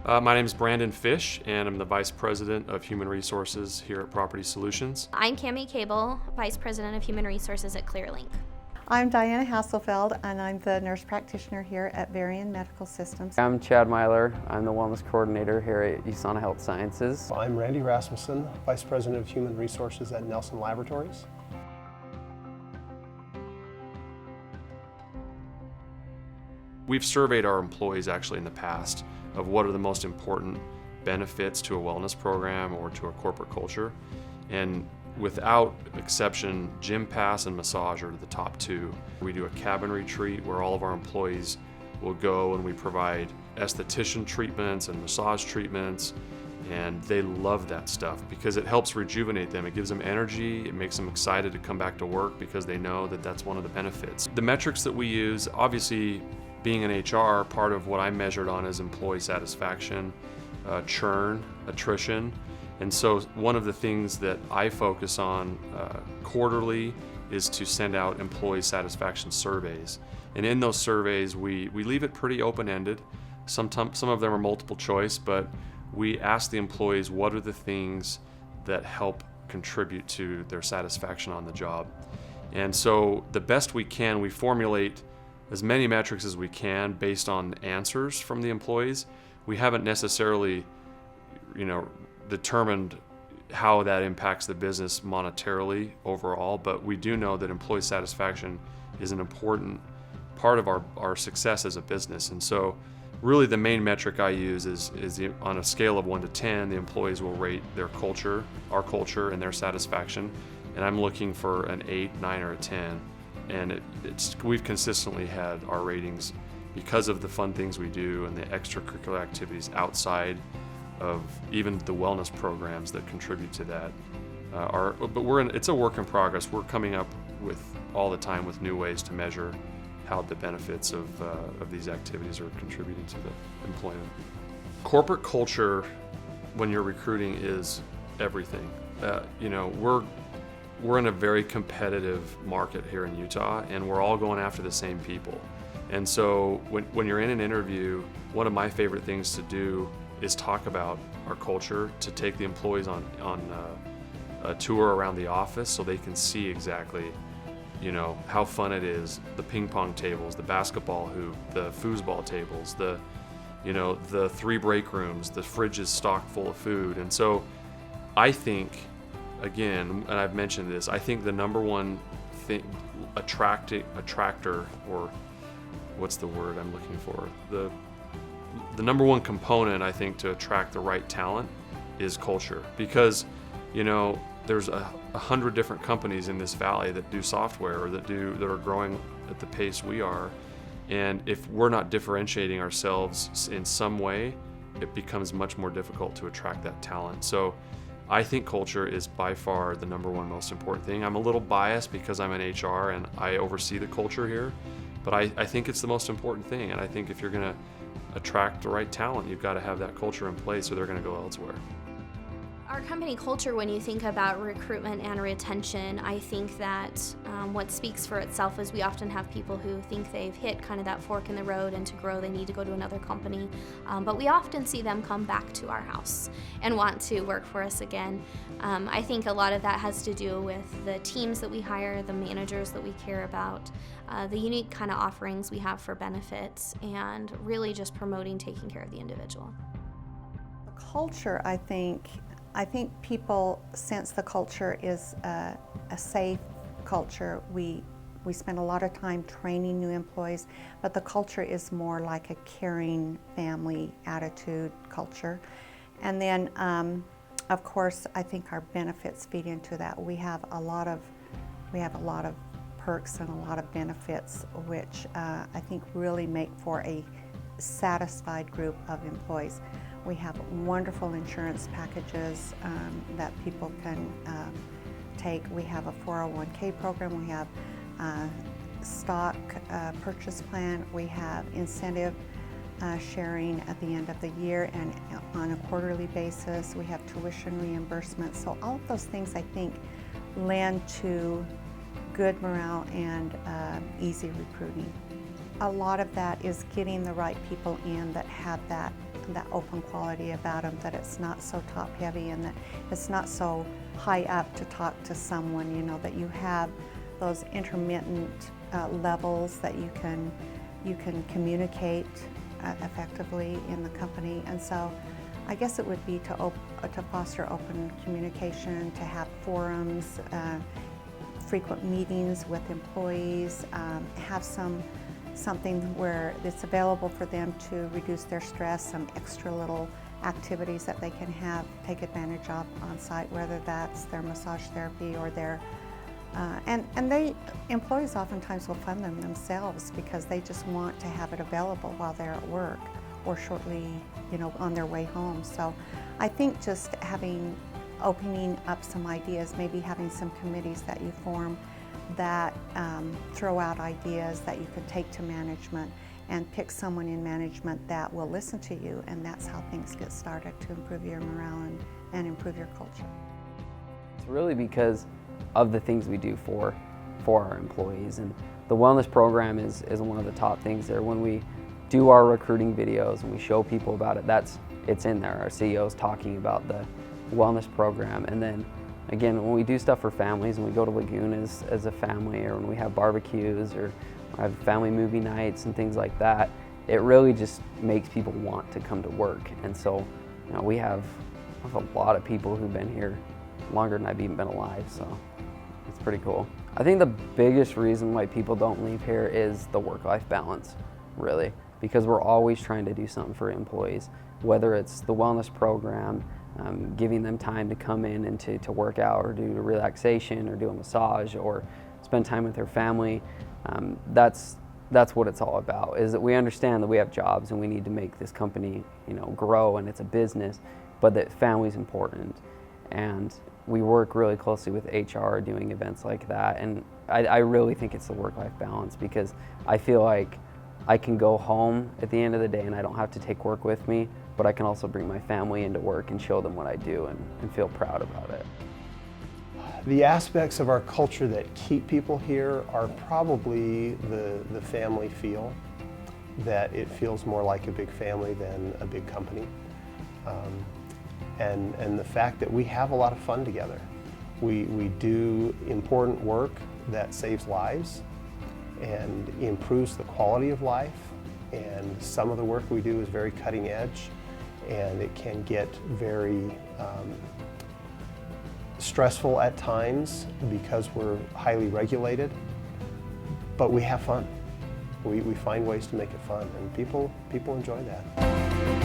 My name is Brandon Fish, and I'm the Vice President of Human Resources here at Property Solutions. I'm Cami Cable, Vice President of Human Resources at ClearLink. I'm Diana Hasselfeld, and I'm the nurse practitioner here at Varian Medical Systems. I'm Chad Myler. I'm the Wellness Coordinator here at USANA Health Sciences. I'm Randy Rasmussen, Vice President of Human Resources at Nelson Laboratories. We've surveyed our employees actually in the past of what are the most important benefits to a wellness program or to a corporate culture. And without exception, gym pass and massage are the top two. We do a cabin retreat where all of our employees will go and we provide esthetician treatments and massage treatments, and they love that stuff because it helps rejuvenate them. It gives them energy. It makes them excited to come back to work because they know that that's one of the benefits. The metrics that we use, obviously being in HR, part of what I measured on is employee satisfaction, churn, attrition. And so one of the things that I focus on quarterly is to send out employee satisfaction surveys. And in those surveys, we leave it pretty open-ended. Some of them are multiple choice, but we ask the employees what are the things that help contribute to their satisfaction on the job. And so the best we can, we formulate as many metrics as we can based on answers from the employees. We haven't necessarily, determined how that impacts the business monetarily overall, but we do know that employee satisfaction is an important part of our success as a business. And so really the main metric I use is on a scale of 1 to 10, the employees will rate their culture, our culture, and their satisfaction. And I'm looking for an 8, 9, or a 10. And we've consistently had our ratings because of the fun things we do and the extracurricular activities outside of even the wellness programs that contribute to that. But it's a work in progress. We're coming up with all the time with new ways to measure how the benefits of these activities are contributing to the employment. Corporate culture, when you're recruiting, is everything. We're in a very competitive market here in Utah, and we're all going after the same people. And so when you're in an interview, one of my favorite things to do is talk about our culture, to take the employees on a tour around the office so they can see exactly, how fun it is, the ping pong tables, the basketball hoop, the foosball tables, the 3 break rooms, the fridge is stocked full of food. And so I think, again, and I've mentioned this, I think the number one thing, attractor, or what's the word I'm looking for? The number one component, I think, to attract the right talent is culture. Because, there's 100 different companies in this valley that do software or that are growing at the pace we are. And if we're not differentiating ourselves in some way, it becomes much more difficult to attract that talent. So I think culture is by far the number one most important thing. I'm a little biased because I'm in HR and I oversee the culture here, but I think it's the most important thing. And I think if you're going to attract the right talent, you've got to have that culture in place or they're going to go elsewhere. Our company culture, when you think about recruitment and retention, I think that what speaks for itself is we often have people who think they've hit kind of that fork in the road, and to grow they need to go to another company. But we often see them come back to our house and want to work for us again. I think a lot of that has to do with the teams that we hire, the managers that we care about, the unique kind of offerings we have for benefits, and really just promoting taking care of the individual. The culture, I think people sense the culture is a safe culture. We spend a lot of time training new employees, but the culture is more like a caring family attitude culture. And then, of course, I think our benefits feed into that. We have a lot of perks and a lot of benefits, which I think really make for a satisfied group of employees. We have wonderful insurance packages that people can take. We have a 401k program. We have stock purchase plan. We have incentive sharing at the end of the year and on a quarterly basis. We have tuition reimbursement. So all of those things, I think, lend to good morale and easy recruiting. A lot of that is getting the right people in that have that that open quality about them, that it's not so top heavy and that it's not so high up to talk to someone, you know, that you have those intermittent levels that you can communicate effectively in the company. And so I guess it would be to foster open communication, to have forums, frequent meetings with employees, have something where it's available for them to reduce their stress, some extra little activities that they can have, take advantage of on site, whether that's their massage therapy or their, employees oftentimes will fund them themselves because they just want to have it available while they're at work or shortly, you know, on their way home. So I think just opening up some ideas, maybe having some committees that you form that throw out ideas that you can take to management, and pick someone in management that will listen to you, and that's how things get started to improve your morale and improve your culture. It's really because of the things we do for our employees, and the wellness program is one of the top things there. When we do our recruiting videos and we show people about it, it's in there. Our CEO's talking about the wellness program, and then again, when we do stuff for families and we go to Lagoon as a family, or when we have barbecues or have family movie nights and things like that, it really just makes people want to come to work. And so, you know, we have a lot of people who've been here longer than I've even been alive, so it's pretty cool. I think the biggest reason why people don't leave here is the work-life balance, really, because we're always trying to do something for employees, whether it's the wellness program, giving them time to come in and to work out or do relaxation or do a massage or spend time with their family. That's what it's all about, is that we understand that we have jobs and we need to make this company, you know, grow, and it's a business, but that family's important. And we work really closely with HR doing events like that, and I really think it's the work-life balance, because I feel like I can go home at the end of the day and I don't have to take work with me, but I can also bring my family into work and show them what I do and feel proud about it. The aspects of our culture that keep people here are probably the family feel, that it feels more like a big family than a big company. And the fact that we have a lot of fun together. We do important work that saves lives and improves the quality of life, and some of the work we do is very cutting edge, and it can get very stressful at times because we're highly regulated, but we have fun. We find ways to make it fun, and people enjoy that.